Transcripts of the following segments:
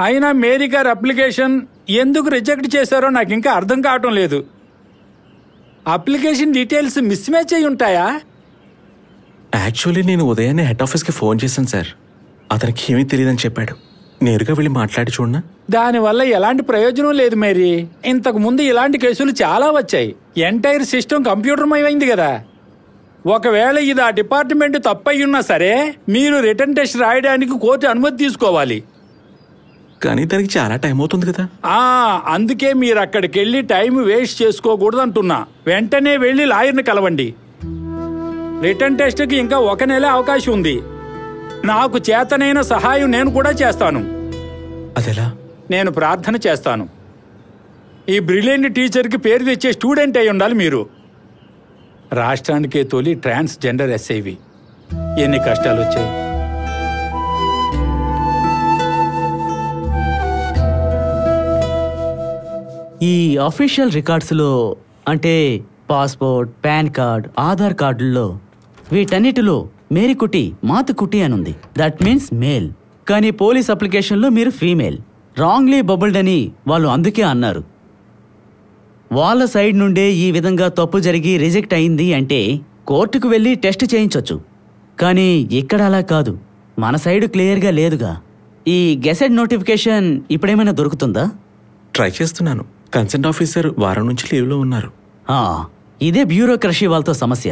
అయినా మేరీ గారి అప్లికేషన్ ఎందుకు రిజెక్ట్ చేశారో నాకు ఇంకా అర్థం కావటం లేదు. అప్లికేషన్ డీటెయిల్స్ మిస్ మ్యాచ్ అయి ఉంటాయా? యాక్చువల్లీ నేను ఉదయాన్నే హెడ్ ఆఫీస్కి ఫోన్ చేశాను సార్. అతనికి ఏమీ తెలియదని చెప్పాడు. నేరుగా వెళ్ళి మాట్లాడి చూడనా? దానివల్ల ఎలాంటి ప్రయోజనం లేదు మేరీ. ఇంతకు ముందు ఇలాంటి కేసులు చాలా వచ్చాయి. ఎంటైర్ సిస్టమ్ కంప్యూటర్మయమైంది కదా. ఒకవేళ ఇది ఆ డిపార్ట్మెంట్ తప్పయి ఉన్నా సరే మీరు రిటర్న్ టెస్ట్ రాయడానికి కోర్టు అనుమతి తీసుకోవాలి. కానీ దానికి చాలా టైం అవుతుంది కదా. అందుకే మీరు అక్కడికి వెళ్ళి టైం వేస్ట్ చేసుకోకూడదు అంటున్నా. వెంటనే వెళ్ళి లాయర్ని కలవండి. రిటర్న్ టెస్ట్కి ఇంకా 1 నెల అవకాశం ఉంది. నాకు చేతనైన సహాయం నేను కూడా చేస్తాను. అదెలా? నేను ప్రార్థన చేస్తాను. ఈ బ్రిలియంట్ టీచర్కి పేరు తెచ్చే స్టూడెంట్ అయి ఉండాలి మీరు. రాష్ట్రానికే తొలి ట్రాన్స్జెండర్ ఎస్ఐవి. ఎన్ని కష్టాలు వచ్చాయి. ఈ అఫీషియల్ రికార్డ్స్లో అంటే పాస్పోర్ట్, పాన్ కార్డ్, ఆధార్ కార్డుల్లో వీటన్నిటిలో మేరీకుటి మాతుకుటి అని ఉంది. That means male. కానీ పోలీస్ అప్లికేషన్లో మీరు ఫీమేల్. రాంగ్లీ బబుల్డ్ అని వాళ్ళు అందుకే అన్నారు. వాళ్ళ సైడ్ నుండే ఈ విధంగా తప్పు జరిగి రిజెక్ట్ అయింది అంటే కోర్టుకు వెళ్ళి టెస్ట్ చేయించవచ్చు. కానీ ఇక్కడ అలా కాదు. మన సైడ్ క్లియర్గా లేదుగా. ఈ గెసెట్ నోటిఫికేషన్ ఇప్పుడేమైనా దొరుకుతుందా? ట్రై చేస్తున్నాను. కన్సెంట్ ఆఫీసర్ వారం నుంచి లీవ్లో ఉన్నారు. ఇదే బ్యూరోక్రసీ వాళ్ళతో సమస్య.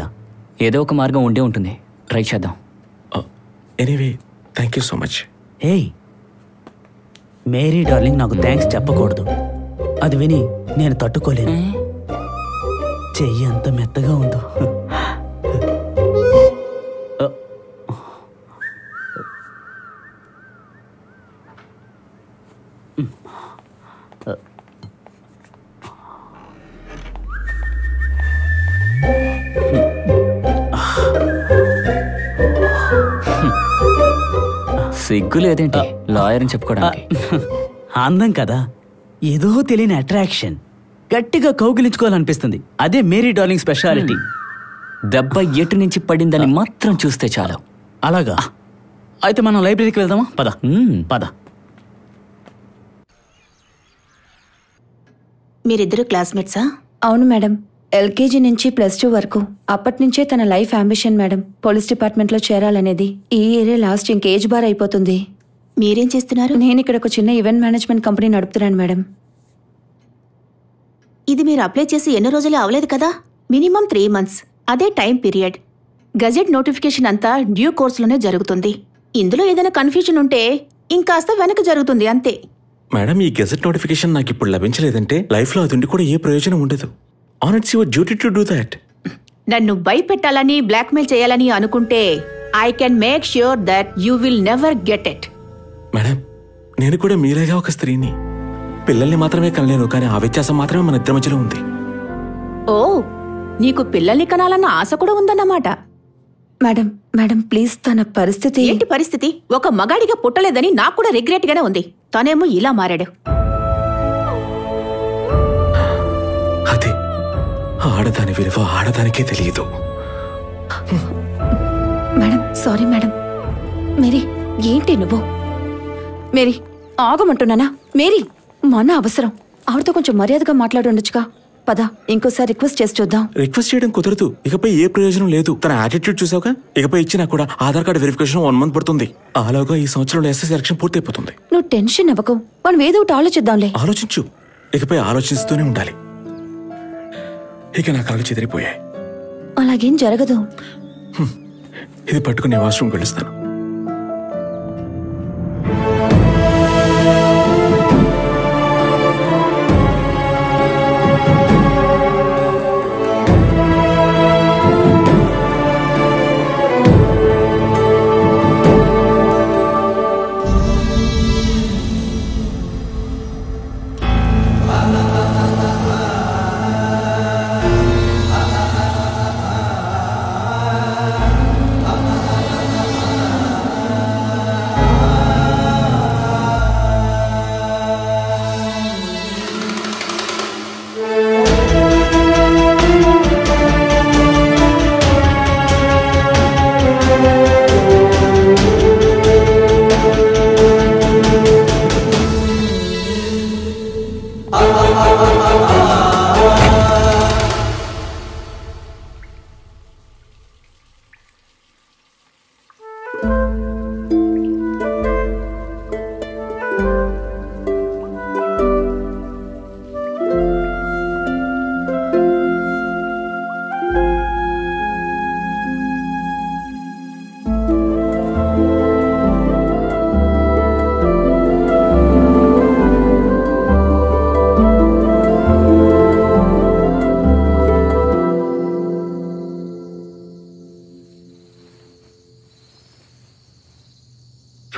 ఏదో ఒక మార్గం ఉండే ఉంటుంది. ట్రై చేద్దాం. Anyway thank you so much. ఏయ్ మేరీ డార్లింగ్, నాకు థ్యాంక్స్ చెప్పకూడదు. అది విని నేను తట్టుకోలేను. చెయ్యి అంత మెత్తగా ఉందో. సిగ్గు లేదేంటి లాయర్ అని చెప్పుకోవడానికి? అందం కదా, ఏదో తెలియని అట్రాక్షన్. గట్టిగా కౌగిలించుకోవాలనిపిస్తుంది. అదే మేరీ డార్లింగ్ స్పెషాలిటీ. దెబ్బ ఎటు నుంచి పడిందని మాత్రం చూస్తే చాలు. అలాగా? అయితే మనం లైబ్రరీకి వెళ్దామా? పద పద. మీరిద్దరు క్లాస్మేట్సా? అవును మేడం. ఎల్కేజీ నుంచి +2 వరకు. అప్పటినుంచే తన లైఫ్ అంబిషన్ మేడం పోలీస్ డిపార్ట్మెంట్లో చేరాలనేది. ఈ ఇయరే లాస్ట్, ఇంక ఏజ్ బార్ అయిపోతుంది. మీరేం చేస్తున్నారు? నేను ఇక్కడ ఒక చిన్న ఈవెంట్ మేనేజ్మెంట్ కంపెనీ నడుపుతున్నాను మేడం. ఇది మీరు అప్లై చేసి ఎన్నో రోజులు అవలేదు కదా? Minimum 3 months. అదే టైం పీరియడ్. గజెట్ నోటిఫికేషన్ అంతా డ్యూ కోర్సులోనే జరుగుతుంది. ఇందులో ఏదైనా కన్ఫ్యూజన్ ఉంటే ఇంకాస్త వెనక జరుగుతుంది అంతే. మేడం, ఈ గెజెట్ నోటిఫికేషన్ నాకు ఇప్పుడు లభించలేదంటే లైఫ్లో అది ఉండి కూడా ఏ ప్రయోజనం ఉండదు. On it's your duty to do that. నన్ను భయపెట్టాలని, బ్లాక్మెయిల్ చేయాలని అనుకుంటే I can make sure that you will never get it. Madam, నేను కూడా మీరేగా ఒక స్త్రీని. పిల్లల్ని మాత్రమే కనలేను, కానీ ఆ వ్యత్యాసం మాత్రమే మన ఇద్దరి మధ్యలో ఉంది. ఓ, నీకు పిల్లల్ని కనాలన్న ఆశ కూడా ఉందన్నమాట. మేడం మేడం ప్లీజ్, తన పరిస్థితి. ఏంటి పరిస్థితి? ఒక మగాడిగా పుట్టలేదని నాకు కూడా రిగ్రెట్ గానే ఉంది. తనేమో ఇలా మారాడు. అదే ఆడదాని విలువ ఆడదానికే తెలియదు. Madam sorry madam. మేరీ, ఏంటి నువ్వు? మేరీ, ఆగమంటున్నానా? మేరీ, మన అవసరం. ఆవిడతో కొంచెం మర్యాదగా మాట్లాడుండొచ్చుగా. పద, ఇంకోసారి రిక్వెస్ట్ చేసి చూద్దాం. రిక్వెస్ట్ చేయడం కుదరదు. ఇకపై ఏ ప్రయోజనం లేదు. తన యాటిట్యూడ్ చూసావుగా. ఇకపై ఇచ్చినా కూడా ఆధార్ కార్డు వెరిఫికేషన్ 1 month పడుతుంది. ఆలోగా ఈ సంవత్సరంలో ఎస్ఎస్ సెలక్షన్ పూర్తయిపోతుంది. నువ్వు టెన్షన్ అవ్వకు. మనం ఏదో ఒకటి ఆలోచిద్దాంలే. ఆలోచించు. ఇకపై ఆలోచిస్తూనే ఉండాలి. ఇక నా కాళ్ళు చెదిరిపోయాయి. అలాగేం జరగదు. ఇది పట్టుకుని వాష్రూమ్ గెలుస్తాను.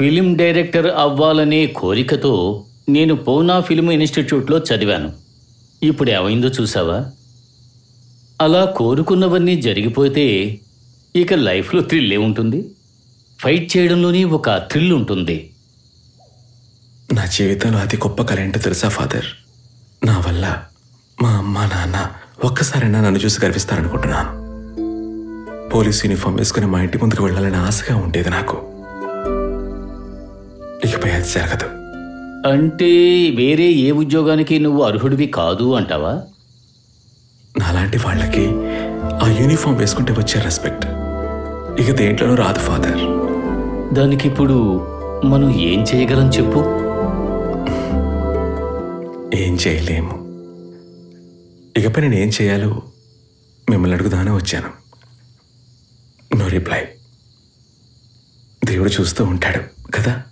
ఫిలిం డైరెక్టర్ అవ్వాలనే కోరికతో నేను పూనా ఫిల్మ్ ఇన్స్టిట్యూట్లో చదివాను. ఇప్పుడు ఏమైందో చూసావా? అలా కోరుకున్నవన్నీ జరిగిపోతే ఇక లైఫ్లో థ్రిల్ ఉంటుంది. ఫైట్ చేయడంలోనే ఒక థ్రిల్ ఉంటుంది. నా జీవితంలో అతి గొప్ప కళ ఏంటో తెలుసా ఫాదర్? నా వల్ల మా అమ్మ నాన్న ఒక్కసారైనా నన్ను చూసి గర్విస్తారనుకుంటున్నాను. పోలీస్ యూనిఫామ్ వేసుకుని మా ఇంటి ముందుకు వెళ్ళాలని ఆశగా ఉండేది నాకు. ఇకపై అది జరగదు. అంటే వేరే ఏ ఉద్యోగానికి నువ్వు అర్హుడివి కాదు అంటావా? నాలాంటి వాళ్ళకి ఆ యూనిఫామ్ వేసుకుంటే వచ్చే రెస్పెక్ట్ ఇక దేంట్లోనూ రాదు ఫాదర్. దానికి ఇప్పుడు మనం ఏం చేయగలం చెప్పు? ఏం చేయలేము. ఇకపై నేను ఏం చేయాలో మిమ్మల్ని అడుగుదానే వచ్చాను. No reply. దేవుడు చూస్తూ ఉంటాడు కదా.